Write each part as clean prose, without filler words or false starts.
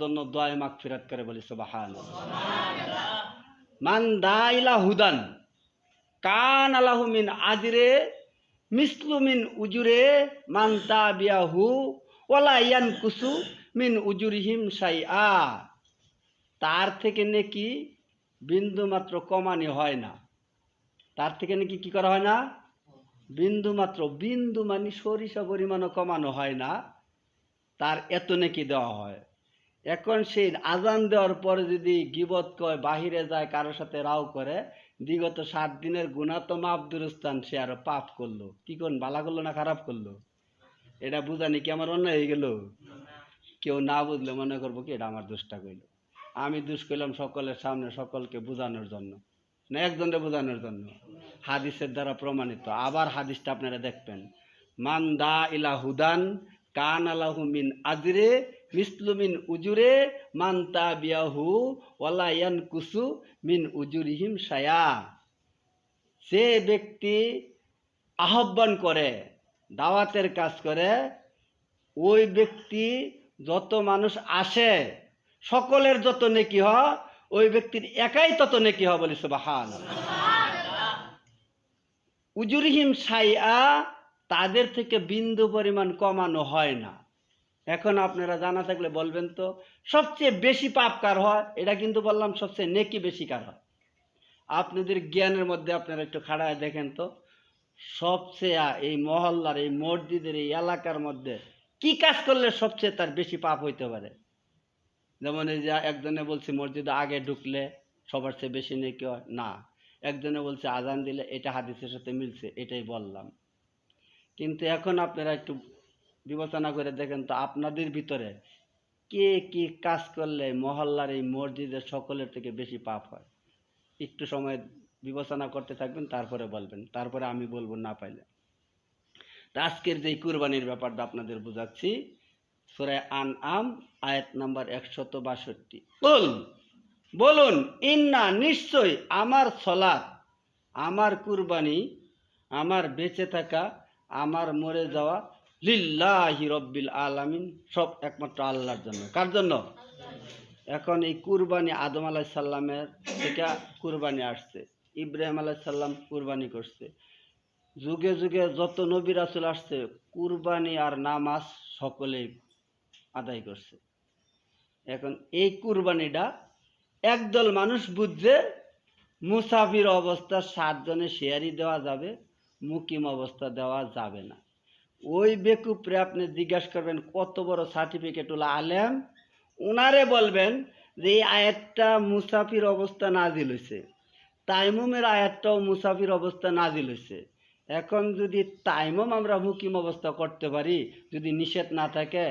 জন্য দোয়া মাগফিরাত করে বলি সুবহানাল্লাহ। মান দা ইলা হুদান কান আলাহু মিন আজরে মিসলু মিন উজুরে মান তাবিয়াহু ওয়ালা ইয়ানকুসু মিন উজুরিহিম শাইআ। তার থেকে নাকি বিন্দু মাত্র কমানি হয় না। তার থেকে নাকি কি করা হয় না? বিন্দু মাত্র, বিন্দু মানে সরিষা পরিমাণও কমানো হয় না, তার এত নাকি দেওয়া হয়। এখন সেই আজান দেওয়ার পরে যদি গিবত কয়, বাহিরে যায়, কারোর সাথে রাও করে, বিগত 7 দিনের গুনাহ তো মাফ দুরস্থান, সে আরো পাপ করলো। কি করুন, ভালো করলো না খারাপ করলো? এটা বুঝানি কি আমার অন্যায় হয়ে গেল? কেউ না বুঝলে মনে করবো কি এটা আমার দোষটা কইল। আমি দোষ কইলাম সকলের সামনে, সকলকে বোঝানোর জন্য না, একজনকে বোঝানোর জন্য। হাদিসের দ্বারা প্রমাণিত। আবার হাদিসটা আপনারা দেখবেন, মান দা ইলা হুদান কান আলাহু মিন আজরে মিসলু মিন উজুরে মান তাবিয়াহু ওয়ালা ইয়ানকুসু মিন উজুরিহিম শাইআ। যে ব্যক্তি আহ্বান করে, দাওয়াতের কাজ করে, ওই ব্যক্তি যত মানুষ আসে সকলের যত নেকি হয়, ওই ব্যক্তির একাই তত নেকি হয় বলি সুবহানাল্লাহ। উজুরিহিম শাইআ, তাদের থেকে বিন্দু পরিমাণ কমানো হয় না। এখন আপনারা জানা থাকলে বলবেন তো, সবচেয়ে বেশি পাপ কার হয়? এটা কিন্তু বললাম সবচেয়ে নেকি বেশি কার হয়। আপনাদের জ্ঞানের মধ্যে আপনারা একটু খাড়ায় দেখেন তো, সবচেয়ে এই মহল্লার, এই মসজিদের, এই এলাকার মধ্যে কি কাজ করলে সবচেয়ে তার বেশি পাপ হইতে পারে? যেমন এই যে একজনে বলছে মসজিদে আগে ঢুকলে সবার চেয়ে বেশি নেকি হয় না, একজনে বলছে আজান দিলে, এটা হাদিসের সাথে মিলছে, এটাই বললাম। কিন্তু এখন আপনারা একটু বিবেচনা করে দেখেন তো, আপনাদের ভিতরে কে কি কাজ করলে মহল্লার এই মসজিদের সকলের থেকে বেশি পাপ হয়? একটু সময় বিবেচনা করতে থাকবেন, তারপরে বলবেন, তারপরে আমি বলবো না পাইলে। তা আজকের যে কুরবানির ব্যাপারটা আপনাদের বুঝাচ্ছি, সূরা আনআম আয়াত নাম্বার 162। বলুন, ইন্না নিশ্চয় আমার সলাত, আমার কুরবানি, আমার বেঁচে থাকা, আমার মরে যাওয়া, লিল্লাহি রব্বিল আলামিন, সব একমাত্র আল্লাহর জন্য। কার জন্য? এখন এই কুরবানি আদম আলাইহিস সালামের থেকে কুরবানি আসছে, ইব্রাহিম আলাইহিস সালাম কুরবানি করছে, যুগে যুগে যত নবী রাসূল আসছে, কুরবানি আর নামাজ সকলেই আদায় করছে। এখন এই কুরবানিটা একদল মানুষ বুঝছে মুসাফির অবস্থা 7 জনে শেয়ারই দেওয়া যাবে, মুকিম অবস্থা দেওয়া যাবে না। ওই বেকুপরে আপনি জিজ্ঞাসা করবেন কত বড় সার্টিফিকেট ওলা আলেম, ওনারে বলবেন যে এই আয়াতটা মুসাফির অবস্থা নাজিল হয়েছে, তাইমুমের আয়াতটাও মুসাফির অবস্থা নাজিল হয়েছে। এখন যদি তাইমুম আমরা মুকিম অবস্থা করতে পারি, যদি নিষেধ না থাকে,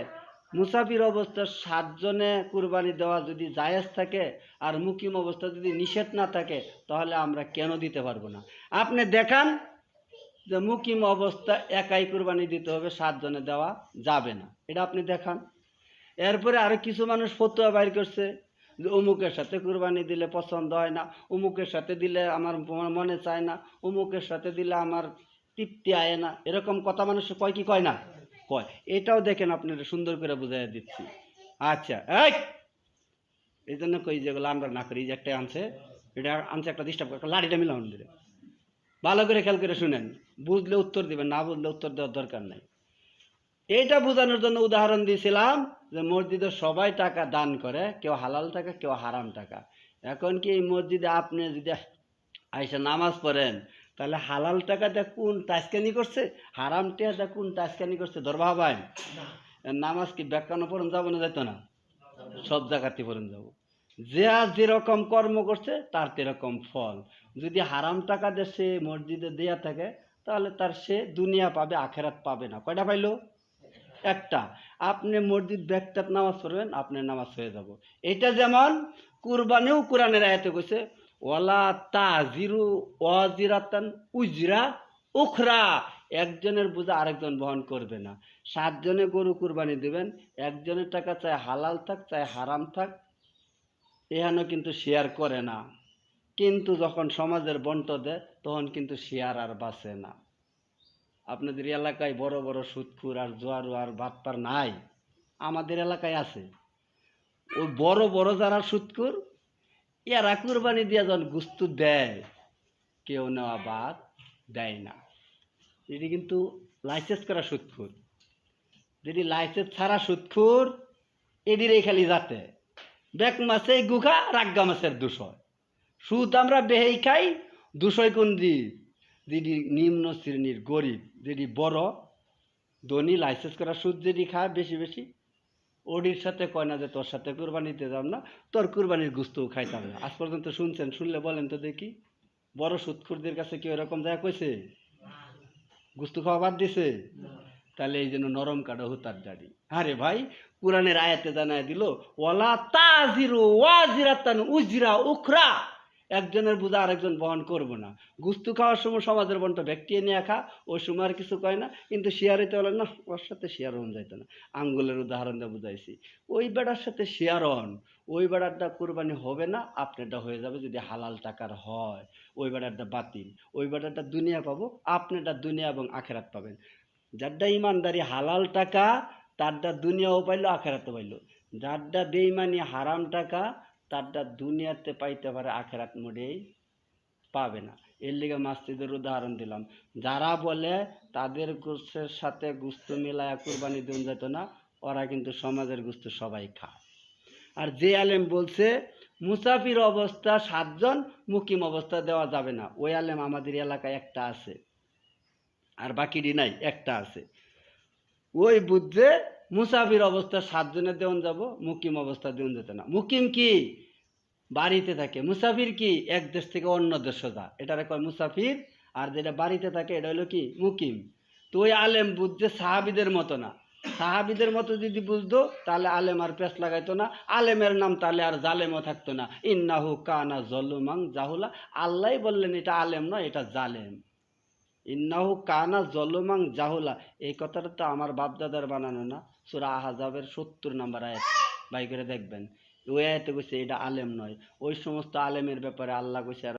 মুসাফির অবস্থা 7 জনে কুরবানি দেওয়া যদি জায়েজ থাকে, আর মুকিম অবস্থা যদি নিষেধ না থাকে, তাহলে আমরা কেন দিতে পারবো না? আপনি দেখান যে মুকিম অবস্থা একাই কুরবানি দিতে হবে, 7 জনে দেওয়া যাবে না, এটা আপনি দেখান। এরপরে আরো কিছু মানুষ ফতোয়া বাইর করছে যে অমুকের সাথে কুরবানি দিলে পছন্দ হয় না, অমুকের সাথে দিলে আমার মনে চায় না, অমুকের সাথে দিলে আমার তৃপ্তি আয় না, এরকম কথা মানুষ কয় কি কয় না? কয়। এটাও দেখেন, আপনারা সুন্দর করে বুঝাই দিচ্ছি। আচ্ছা, এই জন্য কই যেগুলো আমরা না করি, যে একটা আনছে, এটা আনছে একটা ডিস্টার্ব করে, লাঠিটা মিলাম দিলে ভালো করে খেয়াল করে শুনেন, বুঝলে উত্তর দিবেন, না বুঝলে উত্তর দেওয়ার দরকার নাই। এইটা বোঝানোর জন্য উদাহরণ দিয়েছিলাম যে মসজিদে সবাই টাকা দান করে, কেউ হালাল টাকা, কেউ হারাম টাকা। এখন কি এই মসজিদে আপনি যদি আইসা নামাজ পড়েন, তাহলে হালাল টাকা দিয়ে কোন টাস্কানি করছে, হারাম টাকা দিয়ে কোন টাস্কানি করছে ধরবা হবাই? নামাজ কি ব্যাখ্যানো পড়েন যাবো না, যাইতো না? সব জায়গাতে পড়েন যাবো। যে আর যেরকম কর্ম করছে তার সেরকম ফল। যদি হারাম টাকা দিয়ে সে মসজিদে দেয়া থাকে, তাহলে তার সে দুনিয়া পাবে, আখেরাত পাবে না। কয়টা পাইলো? একটা। আপনি মসজিদ ব্যাগটাত নামাজ পড়বেন, আপনার নামাজ হয়ে যাব। এটা যেমন কুরবানিও কোরআনের আয়াতে কইছে, ওয়ালা তাজিরু ওয়াজিরাতান উজরা উখরা, একজনের বোঝা আরেকজন বহন করবে না। 7 জনে গরু কুরবানি দিবেন, একজনের টাকা চাই হালাল থাক চাই হারাম থাক, এখানে কিন্তু শেয়ার করে না। কিন্তু যখন সমাজের বন্ট দেয়, তখন কিন্তু শেয়ার আর বাঁচে না। আপনাদের এলাকায় বড় বড় সুদখুর আর জোয়ারু আর বাটপার নাই? আমাদের এলাকায় আছে। ওই বড় বড় যারা সুৎখোর এরা কুরবানি দিয়ে যখন গুস্ত দেয় কেউ নেওয়া বাদ দেয় না। এটি কিন্তু লাইসেন্স করা সুৎখোর, যেটি লাইসেন্স ছাড়া সুৎখোর এদিরে খালি যাতে বেক মাছে গুখা রাগ্গা মাছের দুশয় সুদ আমরা বেহেই খাই, দুশয় কোন দি যেটি নিম্ন শ্রেণীর গরিব, যেটি বড় ধনী লাইসেন্স করা সুদ যেটি খায় বেশি বেশি, ওডির সাথে কয় না যে তোর সাথে কুরবানিতে যাব না, তোর কুরবানির গুস্তও খাইতাম না। আজ পর্যন্ত শুনছেন? শুনলে বলেন তো দেখি, বড় সুদখোরদের কাছে কি এরকম যায় কইছে? গুস্তু খাওয়া বাদ দিছে? তাহলে এই জন্য নরম কাটা হুতার দাড়ি। আরে ভাই, কোরআনের আয়াতে জানায় দিল ওয়ালা তাজিরু ওয়াজিরাতান উজরা উখরা, একজনের বোঝা আরেকজন বহন করব না। গুস্তু খাওয়ার সময় সমাজের বন্ট ব্যক্তি নিয়ে খা, ওই সময় আর কিছু কয় না, কিন্তু শেয়ার হইতে বলেন না, ওর সাথে শেয়ার হন যাইতো না। আঙ্গুলের উদাহরণ দিয়ে বুঝাইছি, ওই বেড়ার সাথে শেয়ার হন, ওই বেড়ারটা কোরবানি হবে না, আপনারটা হয়ে যাবে যদি হালাল টাকার হয়। ওই বেড়ারটা বাতিল, ওই বেড়ারটা দুনিয়া পাবো, আপনারটা দুনিয়া এবং আখেরাত পাবেন। যারটা ইমানদারি হালাল টাকা তারটা দুনিয়াও পাইলো আখেরাতে পাইলো, যারটা বেইমানি হারাম টাকা তারটা দুনিয়াতে পাইতে পারে আখেরাত মোটেই পাবে না। এর লিগে মাসজিদের উদাহরণ দিলাম। যারা বলে তাদের গোস্তের সাথে গুস্ত মিলায়া কুরবানি দেন যেত না, ওরা কিন্তু সমাজের গুস্ত সবাই খায়। আর যে আলেম বলছে মুসাফির অবস্থা 7 জন, মুকিম অবস্থা দেওয়া যাবে না, ওই আলেম আমাদের এলাকায় একটা আছে, আর বাকিটি নাই, একটা আছে। ওই বুঝছে মুসাফির অবস্থা 7 জনের দেওয়ান যাব, মুকিম অবস্থা দেওয়ান যেত না। মুকিম কি? বাড়িতে থাকে। মুসাফির কি? এক দেশ থেকে অন্য দেশে যা, এটারে কয় মুসাফির। আর যেটা বাড়িতে থাকে এটা হলো কি? মুকিম। তো ওই আলেম বুঝছে সাহাবিদের মতো না। সাহাবিদের মতো যদি বুঝতো তাহলে আলেম আর পেশ লাগাইতো না, আলেমের নাম তাহলে আর জালেমও থাকতো না। ইন্নাহু কানা জলুমাং জাহুলা, আল্লাহ বললেন এটা আলেম নয়, এটা জালেম। ইন্নাহু কানা জলুমাং জাহুলা, এই কথাটা তো আমার বাপদাদার বানানো না, সূরা আহজাবের 70 নম্বর আয়াত বাই করে দেখবেন। ওই আয়াতে কইছে এটা আলেম নয়। ওই সমস্ত আলেমের ব্যাপারে আল্লাহ কইছে